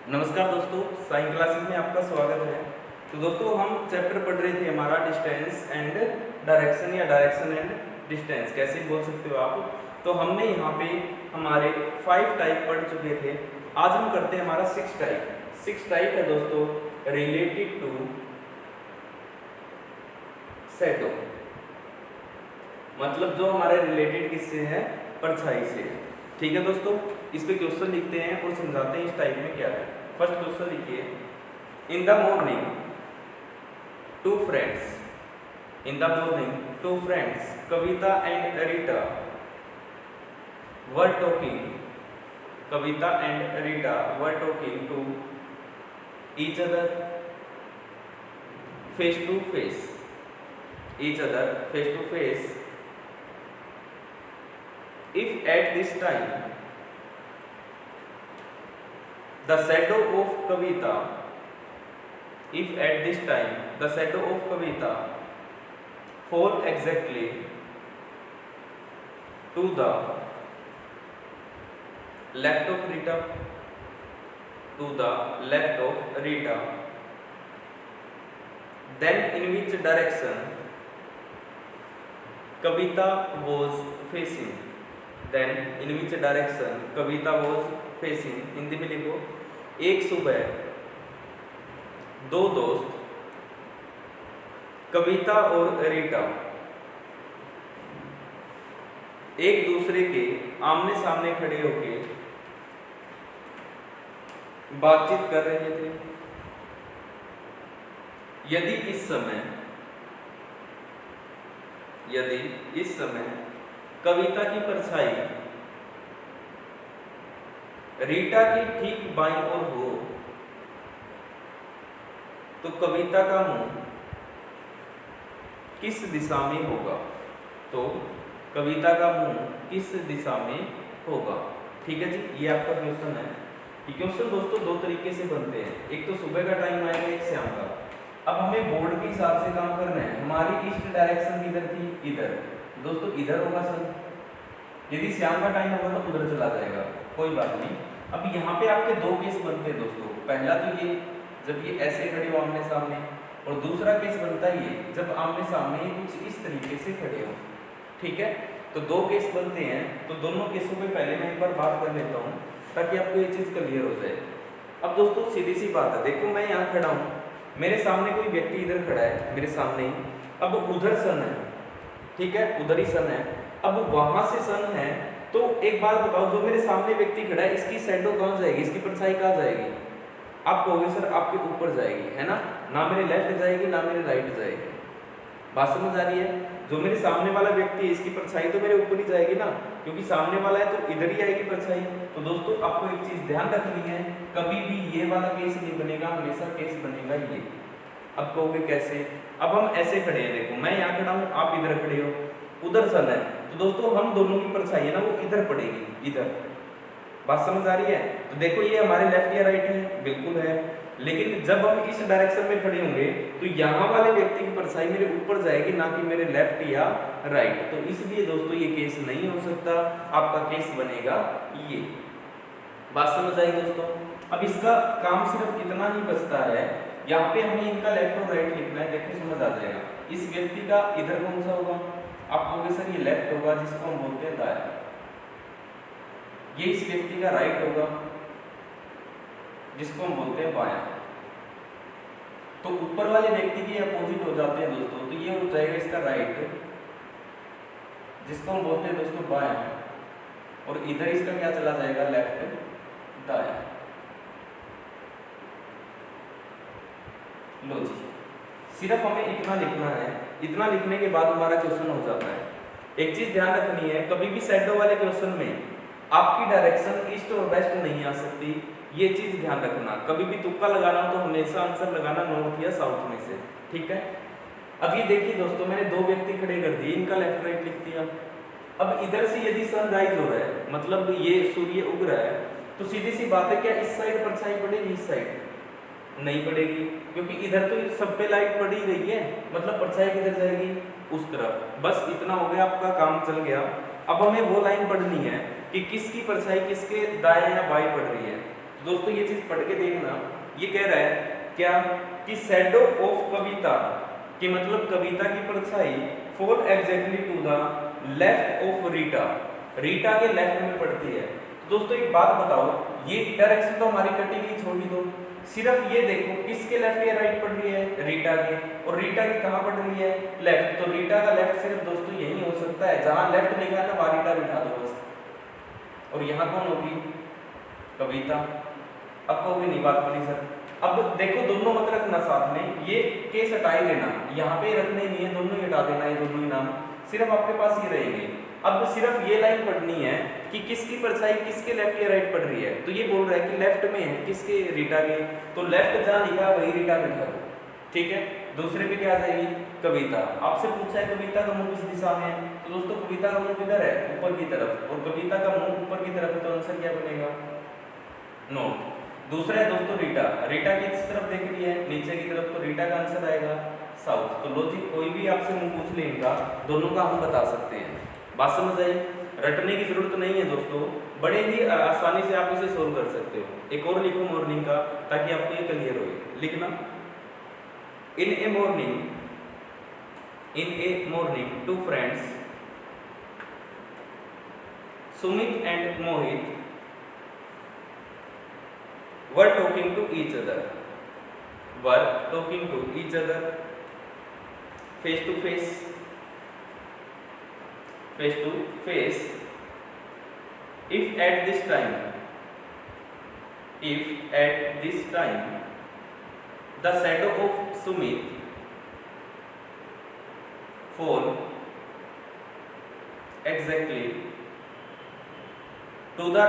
नमस्कार दोस्तों, science classes में आपका स्वागत है। तो दोस्तों हम चैप्टर पढ़ रहे थे हमारा डिस्टेंस एंड डायरेक्शन या डायरेक्शन एंड डिस्टेंस कैसे बोल सकते हो आप। तो हमने यहाँ पे हमारे 5 टाइप पढ़ चुके थे। आज हम करते हैं हमारा 6 टाइप। 6 टाइप है दोस्तों रिलेटेड टू शैडो, मतलब जो हमारे रिलेटेड किससे है, परछाई से। ठीक है दोस्तों, इस पे क्वेश्चन लिखते हैं और समझाते हैं इस टाइप में क्या है। फर्स्ट क्वेश्चन लिखिए, in the morning two friends, in the morning two friends Kavita and Rita were talking, Kavita and Rita were talking to each other face to face, each other face to face. If at this time the shadow of Kavita, if at this time the shadow of Kavita fall exactly to the left of Rita, to the left of Rita, then in which direction Kavita was facing, then in which direction Kavita was facing। Hindi में लिखो, एक सुबह दो दोस्त कविता और रीटा एक दूसरे के आमने सामने खड़े होके बातचीत कर रहे थे। यदि इस समय कविता की परछाई रीटा की ठीक बाईं ओर हो तो कविता का मुंह किस दिशा में होगा, तो कविता का मुंह किस दिशा में होगा। ठीक है जी, ये आपका क्वेश्चन है। ये क्वेश्चन दोस्तों दो तरीके से बनते हैं, एक तो सुबह का टाइम आएगा, एक शाम का। अब हमें बोर्ड के हिसाब से काम करना है। हमारी ईस्ट डायरेक्शन किधर थी, इधर। दोस्तों इधर होगा सर, यदि शाम का टाइम होगा तो उधर चला जाएगा, कोई बात नहीं। अब यहाँ पे आपके दो केस बनते हैं दोस्तों। पहला तो ये जब ये ऐसे खड़े हो आमने सामने, और दूसरा केस बनता है ये जब आमने सामने कुछ इस तरीके से खड़े हो। ठीक है, तो दो केस बनते हैं। तो दोनों केसों पे पहले मैं एक बार बात कर लेता हूँ ताकि आपको ये चीज़ क्लियर हो जाए। अब दोस्तों सीधी सी बात है, देखो मैं यहाँ खड़ा हूँ, मेरे सामने कोई व्यक्ति इधर खड़ा है, मेरे सामने ही। अब उधर सन है, ठीक है, उधर ही सन है। अब वहां से सन है, तो एक बात बताओ, जो मेरे सामने व्यक्ति खड़ा है इसकी शैडो कहाँ जाएगी, इसकी परछाई कहाँ जाएगी। आप कहोगे सर आपके ऊपर जाएगी, है ना मेरे लेफ्ट जाएगी ना मेरे राइट जाएगी। बात समझ आ रही है। जो मेरे सामने वाला व्यक्ति है इसकी परछाई तो मेरे ऊपर ही जाएगी ना, क्योंकि सामने वाला है तो इधर ही आएगी परछाई। तो दोस्तों आपको एक चीज ध्यान रखनी है, कभी भी ये वाला केस नहीं बनेगा, हमेशा केस बनेगा ये। अब कहोगे कैसे, अब हम ऐसे खड़े हैं, देखो मैं यहाँ खड़ा हूँ, आप इधर खड़े हो, उधर सन है, तो दोस्तों हम दोनों की परछाई है ना वो इधर पड़ेगी, इधर। बात समझ आ रही है। तो देखो ये हमारे लेफ्ट या राइट है, बिल्कुल है। लेकिन जब हम इस डायरेक्शन में खड़े होंगे तो यहाँ वाले व्यक्ति की परछाई मेरे ऊपर जाएगी, ना कि मेरे लेफ्ट या राइट। तो इसलिए दोस्तों ये केस नहीं हो सकता, आपका केस बनेगा ये। बात समझ आई दोस्तों। अब इसका काम सिर्फ इतना ही बचता है, यहाँ पे हमें इनका लेफ्ट और राइट लिखना है। देखो समझ आ जाएगा। इस व्यक्ति का इधर कौन सा होगा, आप कहोगे सर ये लेफ्ट होगा, जिसको हम बोलते हैं दाया। ये इस व्यक्ति का राइट होगा, जिसको हम बोलते हैं बायां। तो ऊपर वाले व्यक्ति के अपोजिट हो जाते हैं दोस्तों, तो ये हो जाएगा इसका राइट, जिसको हम बोलते हैं दोस्तों बायां, और इधर इसका क्या चला जाएगा, लेफ्ट, दाया। लो जी, सिर्फ हमें इतना लिखना है। इतना लिखने के बाद हमारा क्वेश्चन हो जाता है। एक चीज ध्यान रखनी है, कभी भी शैडो वाले क्वेश्चन में आपकी डायरेक्शन ईस्ट और वेस्ट नहीं आ सकती, ये चीज ध्यान रखना। कभी भी तुक्का लगाना तो हमेशा आंसर लगाना नॉर्थ या साउथ में से। ठीक है, अब ये देखिए दोस्तों, मैंने दो व्यक्ति खड़े कर दिए, इनका लेफ्ट राइट लिख दिया। अब इधर से यदि सनराइज हो रहा है, मतलब ये सूर्य उग रहा है, तो सीधी सी बात है, क्या इस साइड परछाई पड़ेगी, इस साइड नहीं पड़ेगी, क्योंकि इधर तो सब पे लाइट पड़ ही रही है, मतलब परछाई किधर जाएगी, उस तरफ। बस इतना हो गया, आपका काम चल गया। अब हमें वो लाइन पढ़नी है कि किसकी परछाई किसके दाएं या बाएं पड़ रही है। दोस्तों ये चीज पढ़ के देखना, ये कह रहा है क्या कि शैडो ऑफ कविता, कि मतलब कविता की परछाई fall exactly to the left of Rita, Rita के लेफ्ट में पड़ती है। तो दोस्तों एक बात बताओ, ये डायरेक्शन तो हमारी कटी गई, छोड़ दो, सिर्फ ये देखो किसके लेफ्ट या राइट पड़ रही है, रीटा के, और रीटा की कहाँ पड़ रही है, लेफ्ट। तो रीटा का लेफ्ट सिर्फ दोस्तों यही हो सकता है, जहां लेफ्ट लिखा है ना वहां रीटा बिठा दो बस। और यहाँ कौन होगी, कविता। अब कहोगे नहीं बात बनी सर, अब देखो दोनों मत रखना साथ में, ये केस हटाई देना, यहाँ पे रखने नहीं है, दोनों ही हटा देना, ये दोनों ही नाम सिर्फ आपके पास ये रहेंगे। अब सिर्फ ये लाइन पढ़नी है कि किसकी परछाई किसके लेफ्ट या राइट पड़ रही है। तो ये बोल रहा है कि लेफ्ट में है किसके, रीटा के, तो लेफ्ट जहां लिखा है वही रीटा लिखा है, ठीक है। दूसरे पे क्या आ जाएगी, कविता। आपसे पूछा है कविता का मुंह किस दिशा में है, तो दोस्तों कविता का मुंह किधर है, ऊपर की तरफ, और कविता का मुंह ऊपर की तरफ है, तो आंसर क्या बनेगा, नॉर्थ। दूसरा है दोस्तों रीटा, रीटा किस तरफ देख रही है, नीचे की तरफ, तो रीटा का आंसर आएगा साउथ। तो लॉजिक कोई भी आपसे मुंह पूछ ले इनका, दोनों का हम बता सकते हैं। बात समझ आई, रटने की जरूरत नहीं है दोस्तों, बड़े ही आसानी से आप इसे सोल्व कर सकते हो। एक और लिखो मॉर्निंग का, ताकि आपको ये क्लियर हो। लिखना, in a morning two friends Sumit and Mohit were talking to each other, face to face, if at this time the shadow of Sumit fall exactly to the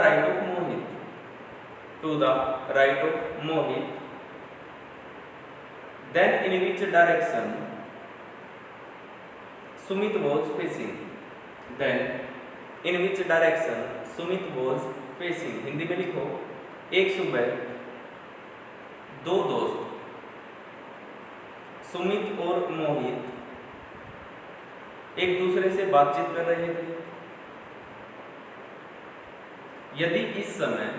right of Mohit, then in which direction Sumit was facing, Hindi में लिखो, एक सुबह दो दोस्त सुमित और मोहित एक दूसरे से बातचीत कर रहे थे। यदि इस समय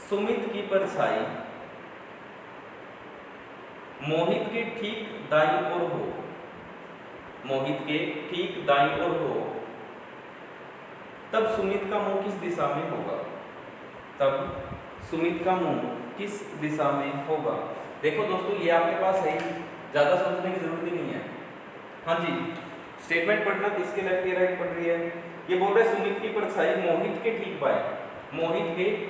सुमित की परछाई मोहित के ठीक दाईं ओर हो, तब सुमित का मुंह किस दिशा में होगा, देखो दोस्तों ये आपके पास है, ज्यादा सोचने की जरूरत ही नहीं है। हाँ जी, स्टेटमेंट पढ़ना, किसके लेफ्ट या राइट पढ़ रही है, ये बोल रहे सुमित की परछाई मोहित के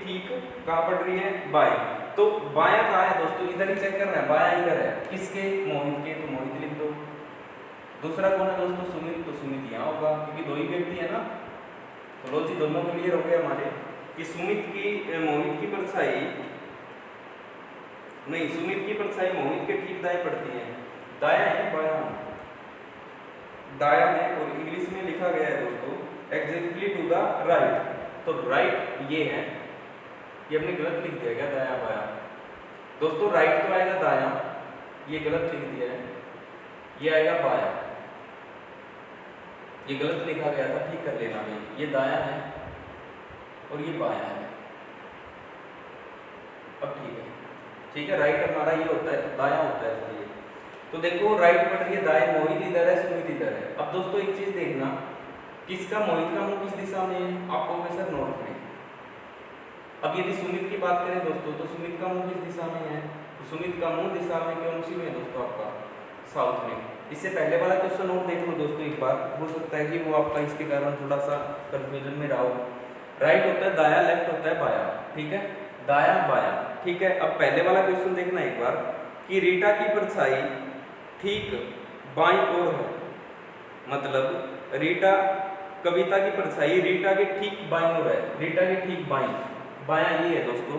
ठीक कहाँ पड़ रही है, बाएं। तो बायां कहाँ है दोस्तों, इधर ही चेक करना है, बायां इधर है, किसके, मोहित के, तो मोहित लिख दो। दूसरा कौन है दोस्तों, सुमित, तो सुमित यहाँ होगा, क्योंकि दो ही व्यक्ति है ना। तो लो जी, दोनों क्लियर हो गए हमारे कि मोहित की परछाई मोहित के ठीक दाएं पड़ती है, दायां है, दायां है, और इंग्लिश में लिखा गया है दोस्तों एग्जैक्टली टू द राइट। तो राइट ये है, ये हमने गलत लिख दिया क्या, दायां बायां, दोस्तों राइट तो आएगा दायां, ये गलत लिख दिया है, ये आएगा बायां, ये गलत लिखा गया था, ठीक कर लेना भाई, ये दायां है और ये बायां है। अब ठीक है, राइट हमारा ये होता है, दायां होता है ये। तो देखो राइट पड़ रही है, दाएं, मोहित इधर है, सुमित इधर है। अब दोस्तों एक चीज देखना, किसका, मोहित का मुंह किस दिशा में है, आपको सर नॉर्थ में। अब यदि सुमित की बात करें दोस्तों, तो सुमित का मुंह किस दिशा में है, तो सुमित का मुंह दिशा में कौन सी में है दोस्तों, आपका साउथ में। इससे पहले वाला क्वेश्चन और देख लो दोस्तों एक बार, हो सकता है कि वो आपका इसके कारण थोड़ा सा कंफ्यूजन में रहा हो। राइट होता है दायां, लेफ्ट होता है बायां, ठीक है, दायां बायां, ठीक है। अब पहले वाला क्वेश्चन देखना एक बार कि रीटा की परछाई ठीक बाईं ओर है, मतलब रीटा, कविता की परछाई रीटा के ठीक बाईं ओर है, रीटा के ठीक बायां ये है दोस्तों।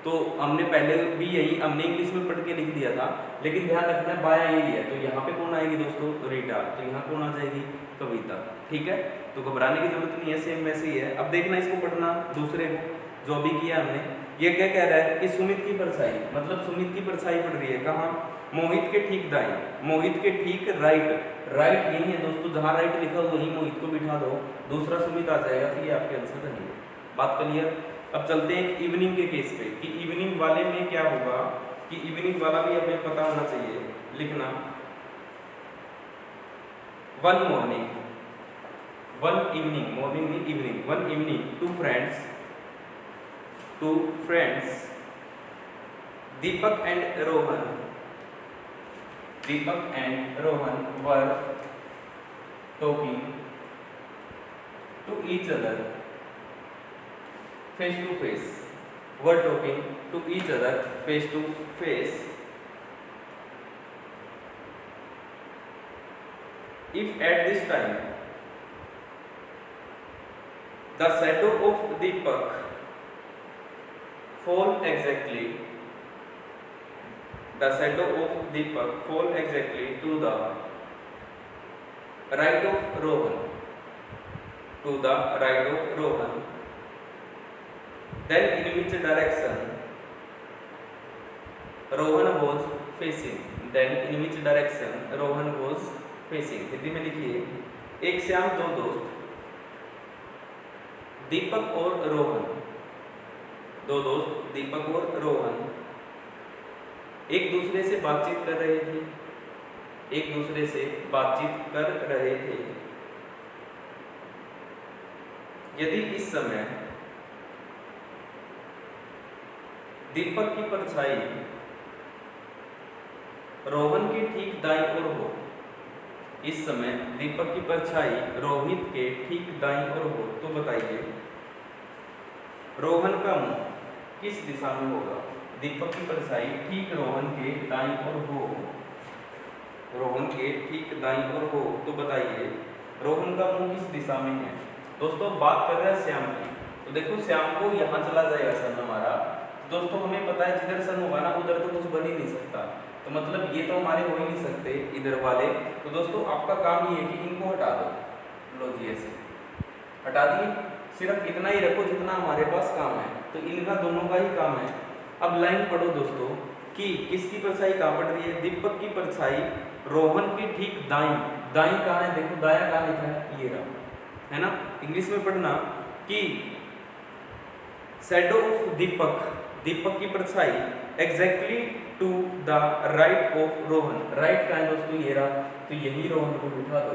तो हमने पहले भी हमने इंग्लिश में पढ़ के लिख दिया था, लेकिन ध्यान रखना है बायां यही है। तो यहाँ पे कौन आएगी दोस्तों, रीटा, तो यहाँ कौन आ जाएगी, कविता, ठीक है। तो घबराने की जरूरत नहीं है, सेम वैसे ही है। अब देखना इसको पढ़ना, दूसरे को जो भी किया हमने, ये क्या कह रहा है कि सुमित की परछाई, मतलब सुमित की परछाई पड़ रही है कहाँ, मोहित के ठीक दाएं, मोहित के ठीक राइट यही है दोस्तों, जहाँ राइट लिखा हो वही मोहित को बिठा दो, दूसरा सुमित आ जाएगा, तो ये आपके आंसर रहेंगे। बात क्लियर। अब चलते हैं इवनिंग के केस पे कि इवनिंग वाले में क्या होगा, कि इवनिंग वाला भी हमें पता होना चाहिए। लिखना one morning, one evening, morning नहीं evening, one evening two friends Deepak and Rohan were talking to each other face to face, were talking to each other face to face. If at this time the shadow of Deepak fall exactly to the right of Rohan, then in which direction Rohan was facing, Hindi में लिखिए, एक श्याम दो दोस्त, दीपक और रोहन एक दूसरे से बातचीत कर रहे थे। यदि इस समय दीपक की परछाई रोहन के ठीक दाईं ओर हो, इस समय दीपक की परछाई रोहित के ठीक दाईं ओर हो, तो बताइए रोहन का मुंह किस दिशा में होगा। दीपक की परछाई ठीक रोहन के दाईं ओर हो, तो बताइए रोहन का मुंह किस दिशा में है। दोस्तों बात कर रहे हैं श्याम की, तो देखो श्याम को यहाँ चला जाएगा सन हमारा। दोस्तों हमें पता है जिधर सन होगा ना उधर तो कुछ बन ही नहीं सकता, तो मतलब ये तो हमारे हो ही नहीं सकते इधर वाले। तो दोस्तों आपका काम ये है कि इनको हटा दो, लो जी ऐसे हटा दिए, सिर्फ इतना ही रखो जितना हमारे पास काम है, तो इनका दोनों का ही काम है। अब लाइन पढ़ो दोस्तों कि किसकी परछाई कहाँ पड़ रही है, दीपक की परछाई रोहन की ठीक दाईं कहाँ है, देखो दाया कहाँ लिखा है, ये रहा है ना। इंग्लिश में पढ़ना कि शैडो ऑफ दीपक की परछाई exactly to the right of Rohan, right कहाँ है दोस्तों, ये रहा, तो यही रोहन को उठा दो।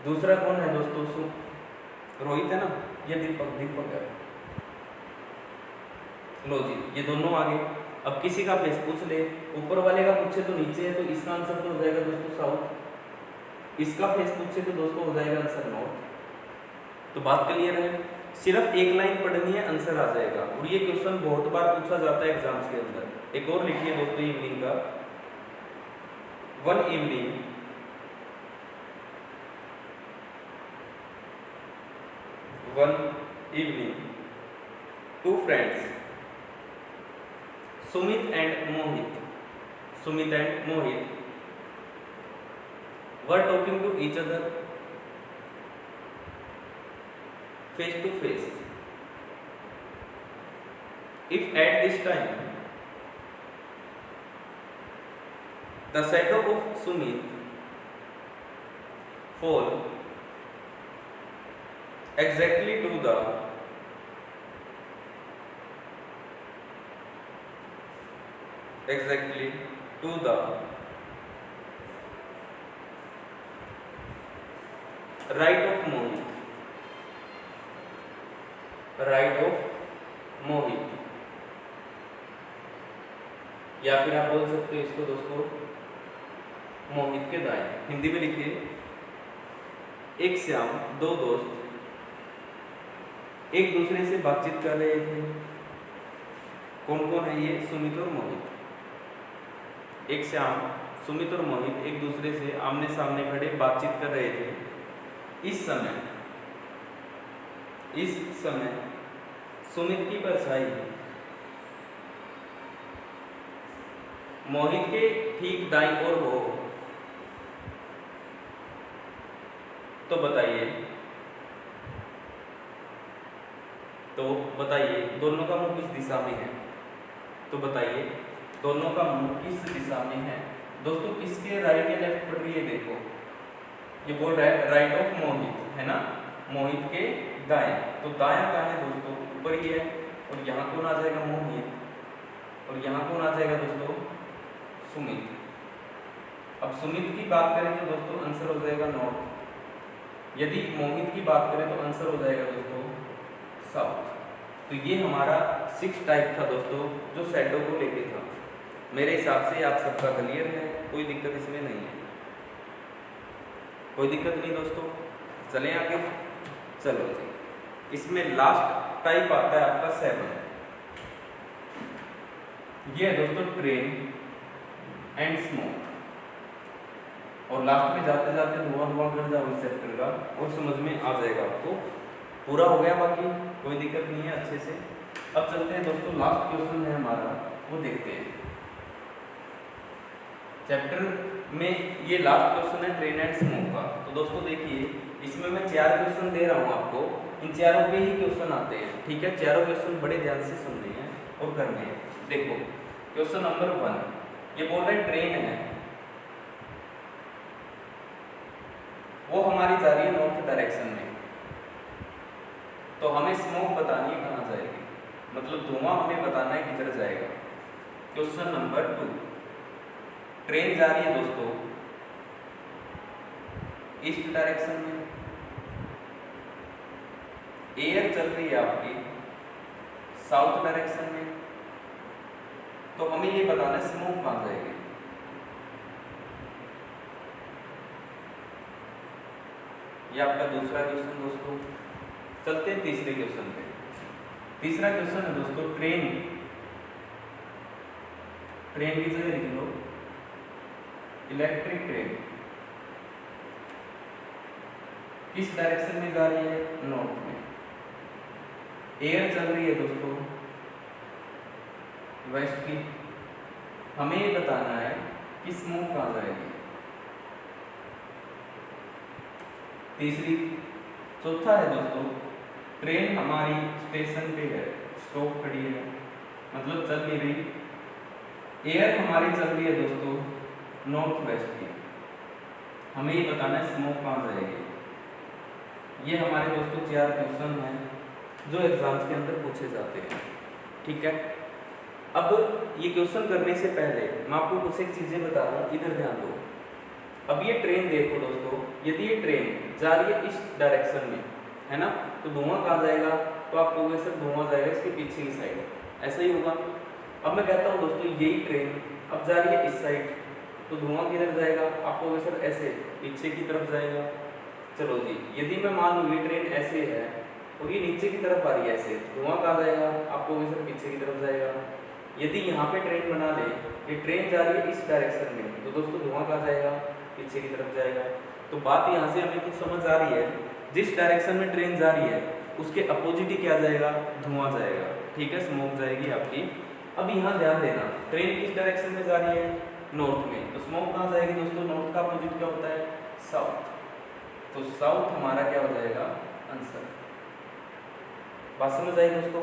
दूसरा कौन है दोस्तों, रोहित है ना, ये दीपक है, लो जी ये दोनों आगे। अब किसी का फेस पूछ ले, ऊपर वाले का पूछे तो नीचे है, तो इसका आंसर तो हो जाएगा दोस्तों साउथ, इसका फेस पूछे तो दोस्तों हो जाएगा आंसर नॉर्थ। तो बात क्लियर है, सिर्फ एक लाइन पढ़नी है, आंसर आ जाएगा। और ये क्वेश्चन बहुत बार पूछा जाता है एग्जाम्स के अंदर। एक और लिखिए दोस्तों इवनिंग का, one evening two friends Sumit and Mohit were talking to each other face to face. If at this time the shadow of Sumit fall exactly to the right of मोहित, या फिर आप बोल सकते हो इसको दोस्तों मोहित के दाएं। हिंदी में लिखिए, एक श्याम दो दोस्त एक दूसरे से बातचीत कर रहे थे। कौन कौन है ये, सुमित और मोहित। एक श्याम, सुमित और मोहित एक दूसरे से आमने सामने खड़े बातचीत कर रहे थे। इस समय सुमित की परछाई मोहित के ठीक दाईं ओर हो, तो बताइए दोनों का मुंह किस दिशा में है। तो बताइए दोनों का मुंह किस दिशा में है। दोस्तों किसके राइट या लेफ्ट पढ़ रही है, देखो ये बोल रहा है राइट ऑफ मोहित, है ना, मोहित के दाएं, तो दायां कहाँ है दोस्तों, ऊपर ही है, और यहाँ कौन आ जाएगा, मोहित, और यहाँ कौन आ जाएगा दोस्तों, सुमित। अब सुमित की बात करें तो दोस्तों आंसर हो जाएगा नॉर्थ, यदि मोहित की बात करें तो आंसर हो जाएगा दोस्तों साउथ। तो ये हमारा 6 टाइप था दोस्तों जो शैडो को लेके था। मेरे हिसाब से आप सबका क्लियर है, कोई दिक्कत इसमें नहीं है, कोई दिक्कत नहीं दोस्तों। चलें आगे, चलो जी, इसमें लास्ट टाइप आता है आपका 7, ये है दोस्तों ट्रेन एंड स्मोक। और लास्ट में जाते जाते धुआं धुआं कर जाओ इस चैप्टर का, और समझ में आ जाएगा आपको, पूरा हो गया, बाकी कोई दिक्कत नहीं है अच्छे से। अब चलते हैं दोस्तों, लास्ट क्वेश्चन है हमारा, वो देखते हैं चैप्टर में। ये लास्ट क्वेश्चन है ट्रेन एंड स्मोक का। तो दोस्तों देखिए, इसमें मैं 4 क्वेश्चन दे रहा हूँ आपको, इन चारों पे ही क्वेश्चन आते हैं, ठीक है। चारों क्वेश्चन बड़े ध्यान से सुनने हैं और करने हैं। देखो क्वेश्चन नंबर 1, ये बोल रहे हैं ट्रेन है, वो हमारी जा रही है नॉर्थ डायरेक्शन में, तो हमें स्मोक बतानी है कहाँ जाएगी, मतलब धुआं हमें बताना है किधर जाएगा। क्वेश्चन नंबर 2, ट्रेन जा रही है दोस्तों ईस्ट डायरेक्शन में, एयर चल रही है आपकी साउथ डायरेक्शन में, तो हमें ये बताना है स्मोक कहाँ जाएगी। ये आपका दूसरा क्वेश्चन दोस्तों। चलते हैं तीसरे क्वेश्चन पे। तीसरा क्वेश्चन है दोस्तों ट्रेन की जगह लिख लो इलेक्ट्रिक ट्रेन, किस डायरेक्शन में जा रही है, नॉर्थ में। एयर चल रही है दोस्तों वेस्ट की, हमें ये बताना है कि स्मोक कहाँ जाएगी। चौथा है दोस्तों ट्रेन हमारी स्टेशन पे है, स्टॉप खड़ी है, मतलब चल नहीं रही। एयर हमारी चल रही है दोस्तों नॉर्थ वेस्ट की, हमें ये बताना है स्मोक कहाँ जाएगी। ये हमारे दोस्तों 4 क्वेश्चन हैं जो एग्जाम्स के अंदर पूछे जाते हैं, ठीक है। अब ये क्वेश्चन करने से पहले मैं आपको कुछ एक चीजें बता रहा हूँ, इधर ध्यान दो। अब ये ट्रेन देखो दोस्तों, यदि ये ट्रेन जा रही है इस डायरेक्शन में, है ना, तो धुआं कहाँ जाएगा, तो आप कहोगे सर धुआं जाएगा इसके पीछे की साइड, ऐसा ही होगा। अब मैं कहता हूँ दोस्तों यही ट्रेन अब जा रही है इस साइड, तो धुआं किधर जाएगा, आप कहोगे सर ऐसे पीछे की तरफ जाएगा। चलो जी, यदि मैं मान लूँ ये ट्रेन ऐसे है और ये नीचे की तरफ आ रही है ऐसे, धुआं कहाँ जाएगा, आप कहोगे सर पीछे की तरफ जाएगा। यदि यहाँ पे ट्रेन बना ले, ये ट्रेन जा रही है इस डायरेक्शन में, तो दोस्तों धुआं कहाँ जाएगा, पीछे की तरफ जाएगा। तो बात यहाँ से हमें कुछ समझ आ रही है, जिस डायरेक्शन में ट्रेन जा रही है उसके अपोजिट ही क्या जाएगा, धुआं जाएगा, ठीक है, स्मोक जाएगी आपकी। अब यहाँ ध्यान देना, ट्रेन किस डायरेक्शन में जा रही है, नॉर्थ में, तो स्मोक कहाँ जाएगी दोस्तों, नॉर्थ का अपोजिट क्या होता है, साउथ, तो साउथ हमारा क्या हो जाएगा आंसर। बात समझ आई दोस्तों।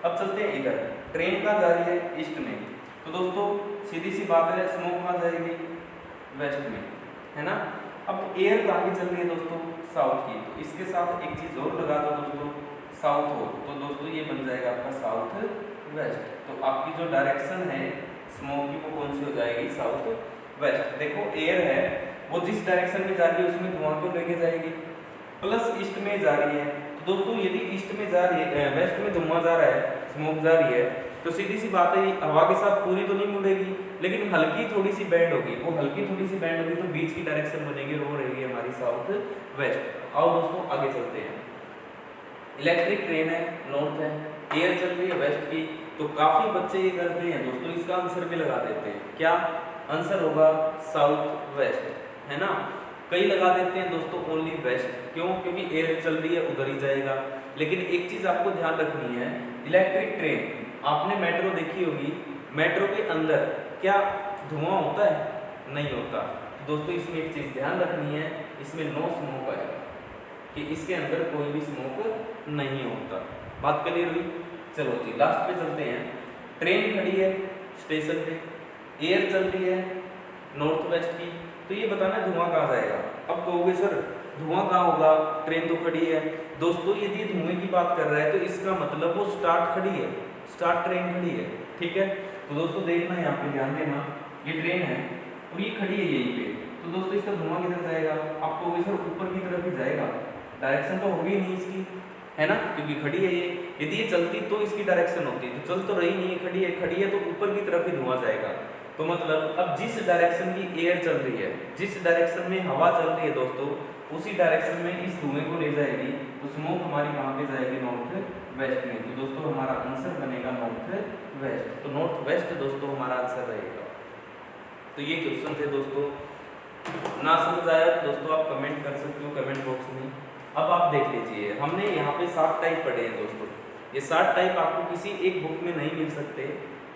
अब चलते हैं इधर, ट्रेन कहाँ जा रही है ईस्ट में, तो दोस्तों सीधी सी बात है स्मोक कहाँ जाएगी, वेस्ट में, है ना। अब एयर कहाँ की चल रही है दोस्तों, साउथ की, तो इसके साथ एक चीज और लगा दो दोस्तों, साउथ हो, तो दोस्तों ये बन जाएगा आपका साउथ वेस्ट। तो आपकी जो डायरेक्शन है स्मोक की वो कौन सी हो जाएगी, साउथ वेस्ट। देखो एयर है वो जिस डायरेक्शन में जा रही है उसमें धुआं को लेके जाएगी, प्लस ईस्ट में जा रही है, तो दोस्तों यदि ईस्ट में जा रही है, वेस्ट में धुआं जा रहा है, स्मोक जा रही है, तो सीधी सी बात है हवा के साथ पूरी तो नहीं मुड़ेगी, लेकिन हल्की थोड़ी सी बैंड होगी, वो हल्की थोड़ी सी बैंड होगी तो बीच की डायरेक्शन बनेगी, वो रहेगी हमारी साउथ वेस्ट। आओ दोस्तों आगे चलते हैं। इलेक्ट्रिक ट्रेन है, नॉर्थ है, एयर चल रही है वेस्ट की, तो काफी बच्चे ये करते हैं दोस्तों, इसका आंसर भी लगा देते हैं, क्या आंसर होगा, साउथ वेस्ट, है ना। कई लगा देते हैं दोस्तों ओनली वेस्ट, क्यों, क्योंकि एयर चल रही है उधर ही जाएगा। लेकिन एक चीज आपको ध्यान रखनी है, इलेक्ट्रिक ट्रेन आपने मेट्रो देखी होगी, मेट्रो के अंदर क्या धुआं होता है, नहीं होता। दोस्तों इसमें एक चीज ध्यान रखनी है, इसमें नो स्मोक आएगा, कि इसके अंदर कोई भी स्मोक नहीं होता। बात क्लियर हुई। चलो जी लास्ट पे चलते हैं। ट्रेन खड़ी है स्टेशन पे, एयर चल रही है नॉर्थ वेस्ट की, तो ये बताना धुआं कहाँ जाएगा। अब कहोगे सर धुआं कहाँ होगा, ट्रेन तो खड़ी है। दोस्तों यदि धुएं की बात कर रहा है तो इसका मतलब वो स्टार्ट खड़ी है, स्टार्ट ट्रेन खड़ी है, ठीक है। तो दोस्तों देखना यहाँ पे ध्यान देना, ये ट्रेन है और ये खड़ी है यहीं पे, तो दोस्तों इसका धुआं किधर जाएगा, आपको सर ऊपर की तरफ ही जाएगा, डायरेक्शन तो होगी नहीं इसकी, है ना, क्योंकि खड़ी है ये। यदि ये चलती तो इसकी डायरेक्शन होती, तो चल तो रही नहीं है, खड़ी है तो ऊपर की तरफ ही धुआं जाएगा। तो मतलब अब जिस डायरेक्शन की एयर चल रही है, जिस डायरेक्शन में हवा चल रही है दोस्तों, उसी डायरेक्शन में इस धुएं को ले जाएगी, तो स्मोक हमारी कहाँ पे जाएगी, नॉर्थ वेस्ट में। तो दोस्तों हमारा आंसर बनेगा नॉर्थ वेस्ट, तो नॉर्थ वेस्ट दोस्तों हमारा आंसर रहेगा। तो ये क्वेश्चन थे दोस्तों, ना समझ आया तो दोस्तों आप कमेंट कर सकते हो कमेंट बॉक्स में। अब आप देख लीजिए, हमने यहाँ पे 7 टाइप पढ़े हैं दोस्तों, ये 7 टाइप आपको किसी एक बुक में नहीं मिल सकते,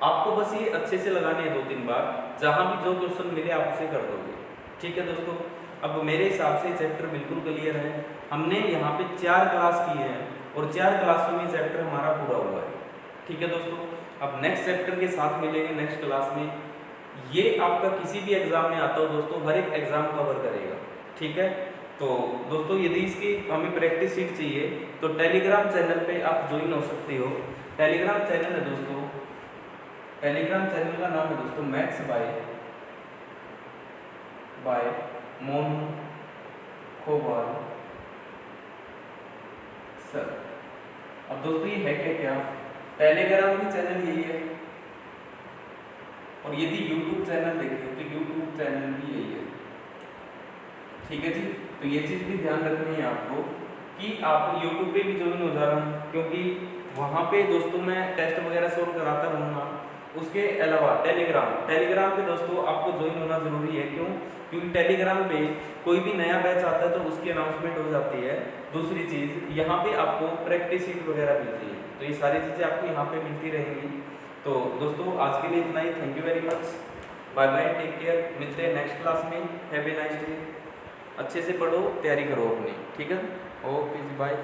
आपको बस ये अच्छे से लगाने हैं 2-3 बार, जहाँ भी जो क्वेश्चन मिले आप उसे कर दोगे, ठीक है दोस्तों। अब मेरे हिसाब से चैप्टर बिल्कुल क्लियर है, हमने यहाँ पे 4 क्लास किए हैं और 4 क्लासों में चैप्टर हमारा पूरा हुआ है, ठीक है दोस्तों। अब नेक्स्ट चैप्टर के साथ मिलेंगे नेक्स्ट क्लास में, ये आपका किसी भी एग्जाम में आता हो दोस्तों, हर एक एग्जाम कवर करेगा, ठीक है। तो दोस्तों यदि इसकी हमें प्रैक्टिस शीट चाहिए तो टेलीग्राम चैनल पे आप ज्वाइन हो सकते हो। टेलीग्राम चैनल है दोस्तों, टेलीग्राम चैनल का नाम है दोस्तों मैथ्स बाय मोनू खोबाल सर। अब दोस्तों ये है क्या, टेलीग्राम भी चैनल यही है, और यदि यूट्यूब चैनल देखें तो यूट्यूब चैनल भी यही है, ठीक है जी। तो ये चीज़ भी ध्यान रखनी है आपको कि आप यूट्यूब पे भी ज्वाइन हो जा रहा हूँ, क्योंकि वहाँ पे दोस्तों मैं टेस्ट वगैरह सॉल्व कराता रहूँगा। उसके अलावा टेलीग्राम पे दोस्तों आपको ज्वाइन होना ज़रूरी है, क्यों, क्योंकि टेलीग्राम पे कोई भी नया बैच आता है तो उसकी अनाउंसमेंट हो जाती है। दूसरी चीज़ यहाँ पे आपको प्रैक्टिस शीट वगैरह मिलती है, तो ये सारी चीज़ें आपको यहाँ पे मिलती रहेंगी। तो दोस्तों आज के लिए इतना ही, thank you very much, bye bye, take care, मिलते हैं नेक्स्ट क्लास में, हैव ए नाइस डे। अच्छे से पढ़ो, तैयारी करो अपनी, ठीक है, ओके जी, बाय।